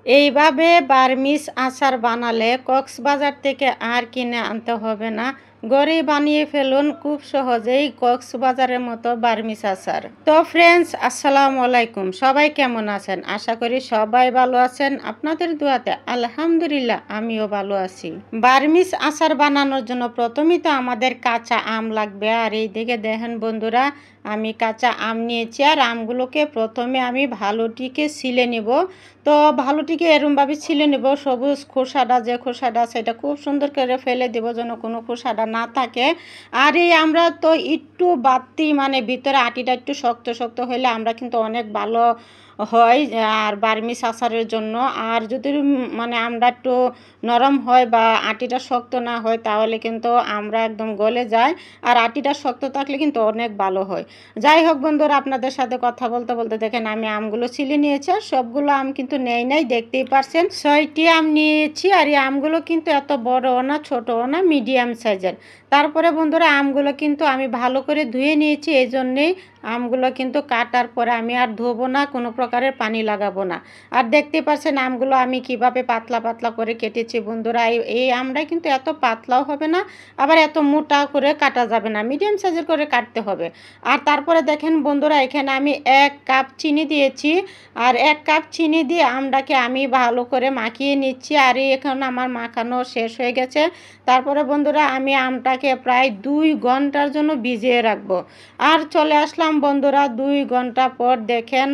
এইভাবে বার্মিজ আচার বানালে কক্সবাজার থেকে আর কিনে আনতে হবে না। ঘরেই বানিয়ে ফেলুন খুব সহজেই কক্সবাজারের মতো বার্মিজ আচার। তো ফ্রেন্ডস, আসসালামু আলাইকুম। সবাই কেমন আছেন? আশা করি সবাই ভালো আছেন। আপনাদের দোয়াতে আলহামদুলিল্লাহ আমিও ভালো আছি। বার্মিজ আচার বানানোর জন্য প্রথমেই তো আমাদের কাঁচা আম লাগবে। আর এই দিকে দেখেন বন্ধুরা, আমি কাঁচা আম নিয়েছি। আর আমগুলোকে প্রথমে আমি ভালোটিকে ছিলে নেব। তো ভালোটিকে এরমভাবে ছিলে নেব, সবুজ খোসাটা যে খোসাটা সেটা খুব সুন্দর করে ফেলে দেবো যেন কোনো খোসাটা না থাকে। আর এই আমরা তো একটু বাড়তি মানে ভিতরে আটিটা একটু শক্ত শক্ত হলে আমরা কিন্তু অনেক ভালো হয় আর বার্মিজ আচারের জন্য। আর যদি মানে আমরা একটু নরম হয় বা আটিটা শক্ত না হয় তাহলে কিন্তু আমরা একদম গলে যায়। আর আটিটা শক্ত থাকলে কিন্তু অনেক ভালো হয়। যাই হোক বন্ধুরা, আপনাদের সাথে কথা বলতে বলতে দেখেন আমি আমগুলো ছিলে নিয়েছি। আর সবগুলো আম কিন্তু নেই দেখতেই পারছেন, 6টি আম নিয়েছি। আর এই আমগুলো কিন্তু এত বড়ও না ছোটও না, মিডিয়াম সাইজের। তারপরে বন্ধুরা আমগুলো কিন্তু আমি ভালো করে ধুয়ে নিয়েছি। এই জন্যেই আমগুলো কিন্তু কাটার পরে আমি আর ধোবো না, কোনো প্রকারের পানি লাগাবো না। আর দেখতে পাচ্ছেন আমগুলো আমি কিভাবে পাতলা পাতলা করে কেটেছি বন্ধুরা। এই আমটা কিন্তু এত পাতলাও হবে না, আবার এত মোটা করে কাটা যাবে না, মিডিয়াম সাইজের করে কাটতে হবে। আর তারপরে দেখেন বন্ধুরা, এখানে আমি 1 কাপ চিনি দিয়েছি। আর 1 কাপ চিনি দিয়ে আমটাকে আমি ভালো করে মাখিয়ে নিচ্ছি। আর এখন আমার মাখানো শেষ হয়ে গেছে। তারপরে বন্ধুরা আমি আমটাকে প্রায় 2 ঘন্টার জন্য ভিজিয়ে রাখবো। আর চলে আসলাম বন্ধুরা 2 ঘন্টা পর। দেখেন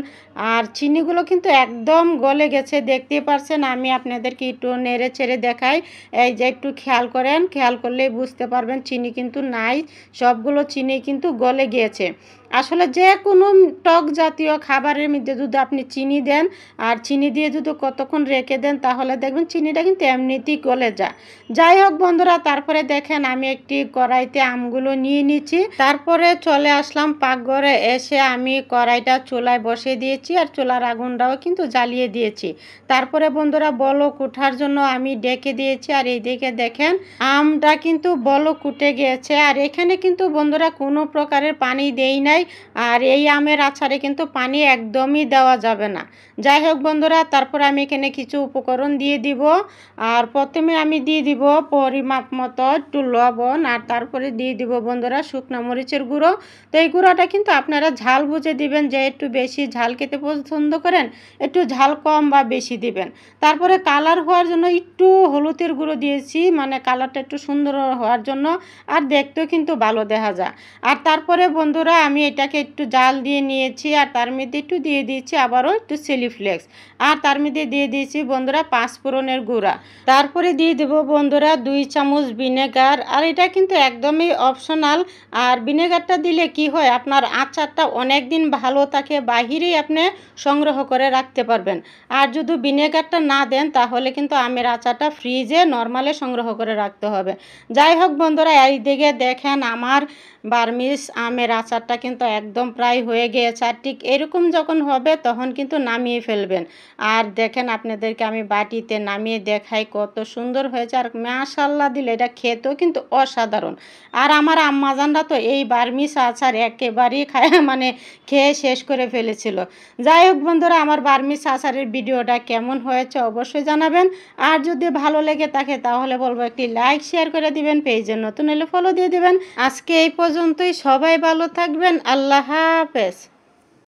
আর চিনিগুলো কিন্তু একদম গলে গেছে, দেখতেই পারছেন। আমি আপনাদেরকে একটু নেড়ে চেড়ে দেখাই। এই যে একটু খেয়াল করেন, খেয়াল করলেই বুঝতে পারবেন চিনি কিন্তু নাই, সবগুলো চিনি কিন্তু গলে গিয়েছে। আসলে যে কোনো টক জাতীয় খাবারের মধ্যে যদি আপনি চিনি দেন আর চিনি দিয়ে যদি কতক্ষণ রেখে দেন তাহলে দেখবেন চিনিটা কিন্তু এমনিতেই গলে যায়। যাই হোক বন্ধুরা, তারপরে দেখেন আমি একটি কড়াইতে আমগুলো নিয়ে নিচ্ছি। তারপরে চলে আসলাম পাকঘরে। এসে আমি কড়াইটা চুলায় বসিয়ে দিয়েছি আর চুলার আগুনটাও কিন্তু জ্বালিয়ে দিয়েছি। তারপরে বন্ধুরা বলক ওঠার জন্য আমি ডেকে দিয়েছি। আর এই দিকে দেখেন আমটা কিন্তু বলক উঠে গিয়েছে। আর এখানে কিন্তু বন্ধুরা কোনো প্রকারের পানি দেই নাই। আর এই আমের আচারে কিন্তু পানি একদমই দেওয়া যাবে না। যাই হোক বন্ধুরা, তারপরে আমি এখানে কিছু উপকরণ দিয়ে দিব। আর প্রথমে আমি দিয়ে দিব পরিমাপ মতো একটু লবণ। আর তারপরে দিয়ে দিব বন্ধুরা শুকনো মরিচের গুঁড়ো। তো এই গুঁড়োটা কিন্তু আপনারা ঝাল বুঝে দিবেন, যে একটু বেশি ঝাল খেতে পছন্দ করেন একটু ঝাল কম বা বেশি দিবেন। তারপরে কালার হওয়ার জন্য একটু হলুদের গুঁড়ো দিয়েছি, মানে কালারটা একটু সুন্দর হওয়ার জন্য। আর দেখতেও কিন্তু ভালো দেখা যায়। আর তারপরে বন্ধুরা আমি এটাকে একটু জাল দিয়ে নিয়েছি। আর তার মধ্যে একটু দিয়ে দিয়েছি আবারও একটু চিলি ফ্লেক্স। আর তার মধ্যে দিয়ে দিয়েছি বন্ধুরা 5 ফোড়নের গুঁড়া। তারপরে দিয়ে দেবো বন্ধুরা 2 চামচ ভিনেগার। আর এটা কিন্তু একদমই অপশনাল। আর ভিনেগারটা দিলে কি হয়, আপনার আচারটা অনেক দিন ভালো থাকে, বাহিরেই আপনি সংগ্রহ করে রাখতে পারবেন। আর যদি ভিনেগারটা না দেন তাহলে কিন্তু আমের আচারটা ফ্রিজে নর্মালে সংগ্রহ করে রাখতে হবে। যাই হোক বন্ধুরা, এই দিকে দেখেন আমার বার্মিজ আমের আচারটা কিন্তু একদম প্রায় হয়ে গিয়েছে। আর ঠিক এরকম যখন হবে তখন কিন্তু নামিয়ে ফেলবেন। আর দেখেন আপনাদেরকে আমি বাটিতে নামিয়ে দেখাই কত সুন্দর হয়েছে। আর মাশাআল্লাহ দিলে এটা খেতেও কিন্তু অসাধারণ। আর আমার আম্মাজানরা তো এই বার্মিজ আচার একেবারেই মানে খেয়ে শেষ করে ফেলেছিল। যাই হোক বন্ধুরা, আমার বার্মিজ আচারের ভিডিওটা কেমন হয়েছে অবশ্যই জানাবেন। আর যদি ভালো লেগে থাকে তাহলে বলবো একটি লাইক শেয়ার করে দিবেন, পেজে নতুন হলে ফলো দিয়ে দিবেন। আজকে এই পর্যন্তই, সবাই ভালো থাকবেন। আল্লাহ হাফেজ।